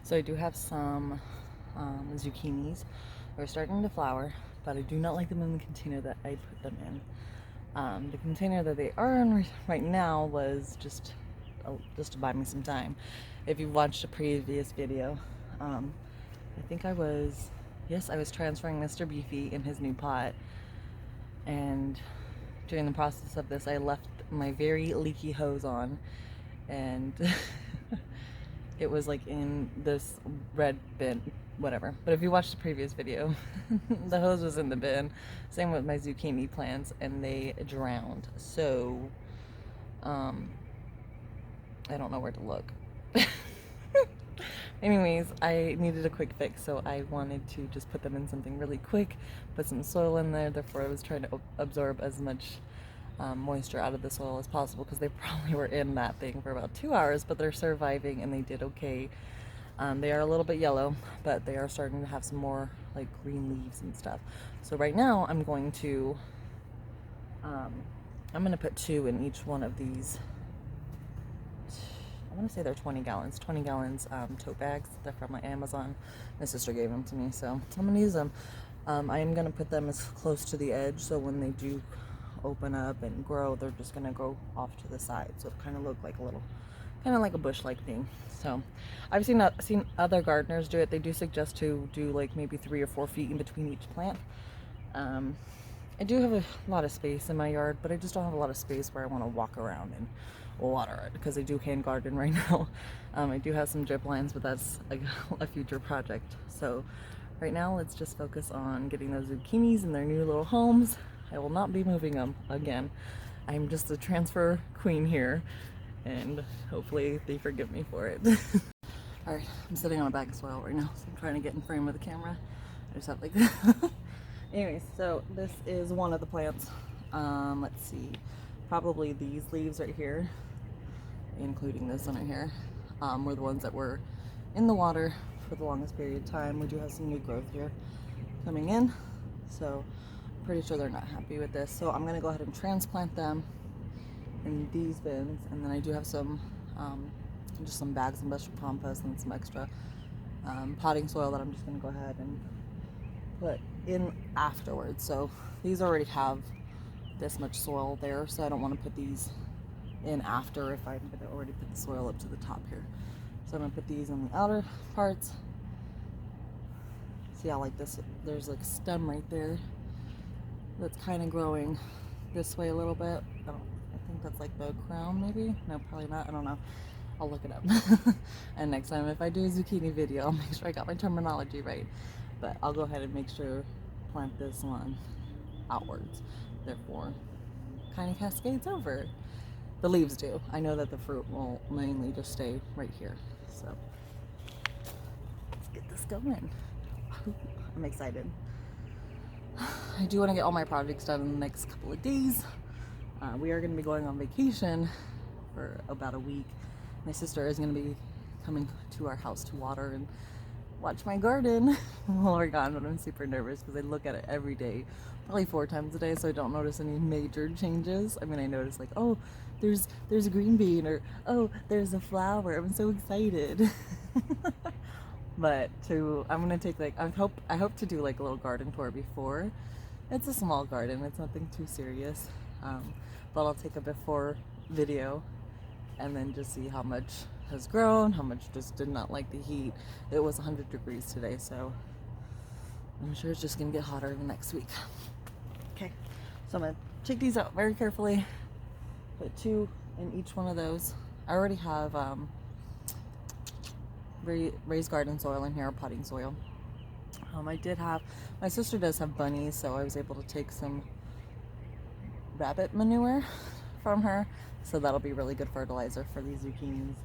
So I do have some zucchinis. They're starting to flower, but I do not like them in the container that I put them in. The container that they are in right now was just to buy me some time. If you watched a previous video, I think I was transferring Mr. Beefy in his new pot, and during the process of this I left my very leaky hose on, and it was like in this red bin, whatever. But if you watched the previous video, the hose was in the bin. Same with my zucchini plants, and they drowned. So, I don't know where to look. Anyways, I needed a quick fix, so I wanted to just put them in something really quick, put some soil in there. Therefore, I was trying to absorb as much moisture out of the soil as possible, because they probably were in that thing for about 2 hours, but they're surviving and they did okay. They are a little bit yellow, but they are starting to have some more like green leaves and stuff. So right now I'm going to put 2 in each one of these. I want to say they're 20 gallons tote bags. They're from my Amazon. My sister gave them to me, so I'm gonna use them. I am gonna put them as close to the edge, so when they do open up and grow, they're just gonna go off to the side, so it kind of look like a little, kind of like a bush-like thing. So I've seen other gardeners do it. They do suggest to do like maybe 3 or 4 feet in between each plant. I do have a lot of space in my yard, but I just don't have a lot of space where I want to walk around and water it, because I do hand garden right now. I do have some drip lines, but that's a future project. So right now let's just focus on getting those zucchinis in their new little homes. I will not be moving them again. I'm just a transfer queen here, and hopefully they forgive me for it. Alright, I'm sitting on a bag of soil right now, so I'm trying to get in frame with the camera. I just have like anyways, so this is one of the plants. Let's see, probably these leaves right here, including this one right here, were the ones that were in the water for the longest period of time. We do have some new growth here coming in, so I'm pretty sure they're not happy with this. So I'm going to go ahead and transplant them in these bins, and then I do have some just some bags of industrial compost and some extra potting soil that I'm just going to go ahead and put in afterwards. So these already have this much soil there, so I don't want to put these in after if I'm going to already put the soil up to the top here. So I'm going to put these on the outer parts. See how like this, there's like a stem right there that's kind of growing this way a little bit. I think that's like the crown maybe? No, probably not. I don't know. I'll look it up. And next time if I do a zucchini video, I'll make sure I got my terminology right. But I'll go ahead and make sure plant this one outwards. Therefore, kind of cascades over. The leaves do. I know that the fruit will mainly just stay right here. So let's get this going. I'm excited. I do want to get all my projects done in the next couple of days. We are going to be going on vacation for about a week. My sister is going to be coming to our house to water and watch my garden while we're gone, but I'm super nervous because I look at it every day, probably 4 times a day, so I don't notice any major changes. I mean, I notice like, oh, there's a green bean, or oh, there's a flower. I'm so excited. But I'm gonna take like, I hope to do like a little garden tour before. It's a small garden, it's nothing too serious, but I'll take a before video and then just see how much has grown, how much just did not like the heat. It was 100 degrees today, so I'm sure it's just gonna get hotter the next week. Okay, so I'm gonna check these out very carefully, put 2 in each one of those. I already have raised garden soil in here, potting soil. My sister does have bunnies, so I was able to take some rabbit manure from her, so that'll be really good fertilizer for these zucchinis.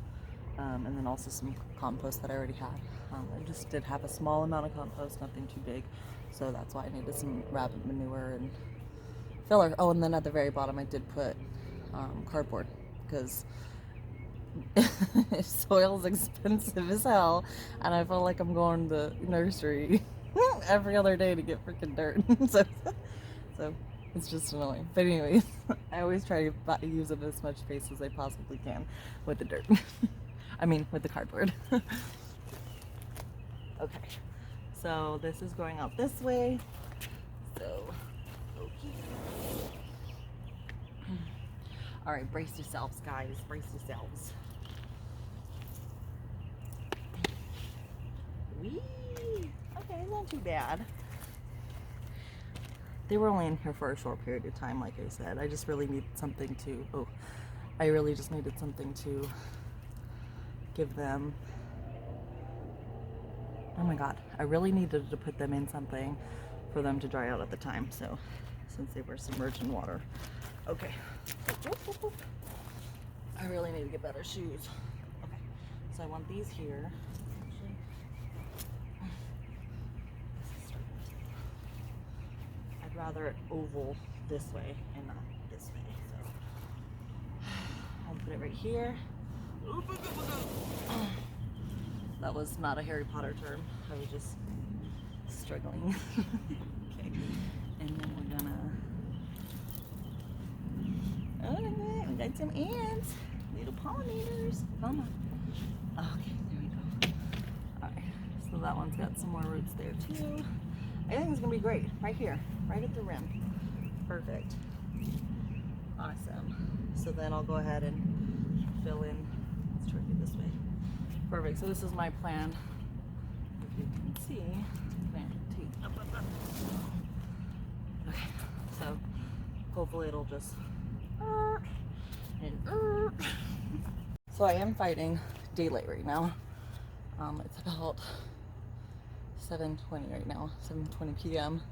And then also some compost that I already had. I just did have a small amount of compost, nothing too big, so that's why I needed some rabbit manure and filler. Oh, and then at the very bottom I did put cardboard, because soil's expensive as hell, and I feel like I'm going to the nursery every other day to get freaking dirt. so it's just annoying. But anyways, I always try to use up as much space as I possibly can with the dirt. I mean, with the cardboard. Okay, so this is going out this way. So, okay. All right, brace yourselves, guys. Brace yourselves. Whee! Okay, not too bad. They were only in here for a short period of time, like I said. I just really needed something to, I really just needed something to give them. Oh my God, I really needed to put them in something for them to dry out at the time. So, since they were submerged in water. Okay. I really need to get better shoes. Okay, so I want these here. Actually, I'd rather it oval this way and not this way. So I'll put it right here. That was not a Harry Potter term. I was just struggling. Okay, and then we're gonna. Oh, we got some ants, little pollinators. Come on. Okay, there we go. All right, so that one's got some more roots there too. I think it's gonna be great. Right here, right at the rim. Perfect. Awesome. So then I'll go ahead and fill in. Let's try to do this way. Perfect. So this is my plan. If you can see. Okay. So hopefully it'll just. So I am fighting daylight right now. It's about 7:20 right now, 7:20 p.m.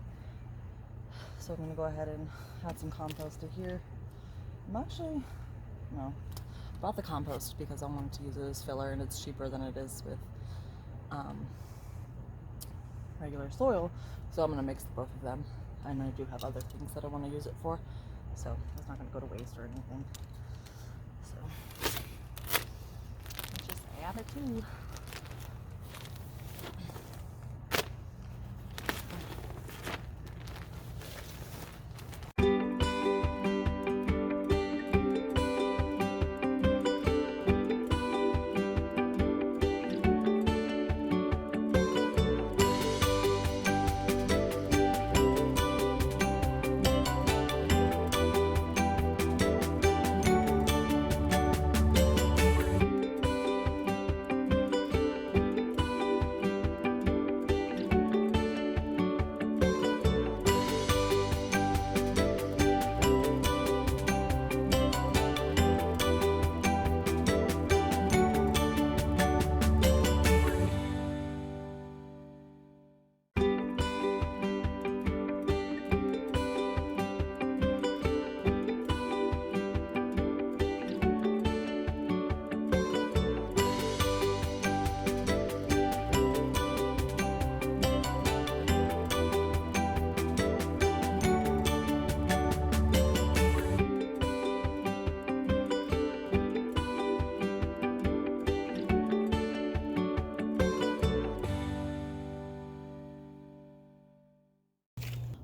So I'm gonna go ahead and add some compost to here. Bought the compost because I wanted to use it as filler, and it's cheaper than it is with regular soil. So I'm gonna mix both of them, and I do have other things that I want to use it for. So it's not gonna go to waste or anything. So just add it too.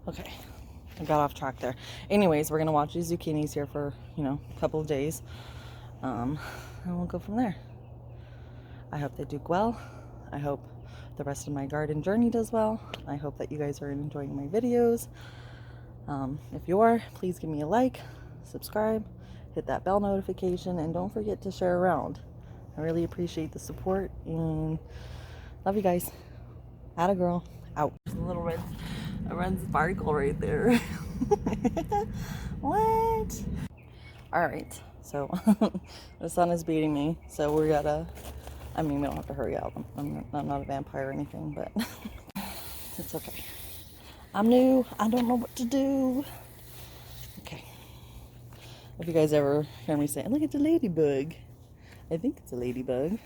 Okay, I got off track there. Anyways, we're gonna watch these zucchinis here for, a couple of days. And we'll go from there. I hope they do well. I hope the rest of my garden journey does well. I hope that you guys are enjoying my videos. If you are, please give me a like, subscribe, hit that bell notification, and don't forget to share around. I really appreciate the support, and love you guys. Attagirl, out. There's a little red sparkle right there. What? All right, so the sun is beating me, so we gotta, we don't have to hurry out. I'm not a vampire or anything, but it's okay. I'm new. I don't know what to do. Okay. If you guys ever hear me say, look at the ladybug, I think it's a ladybug.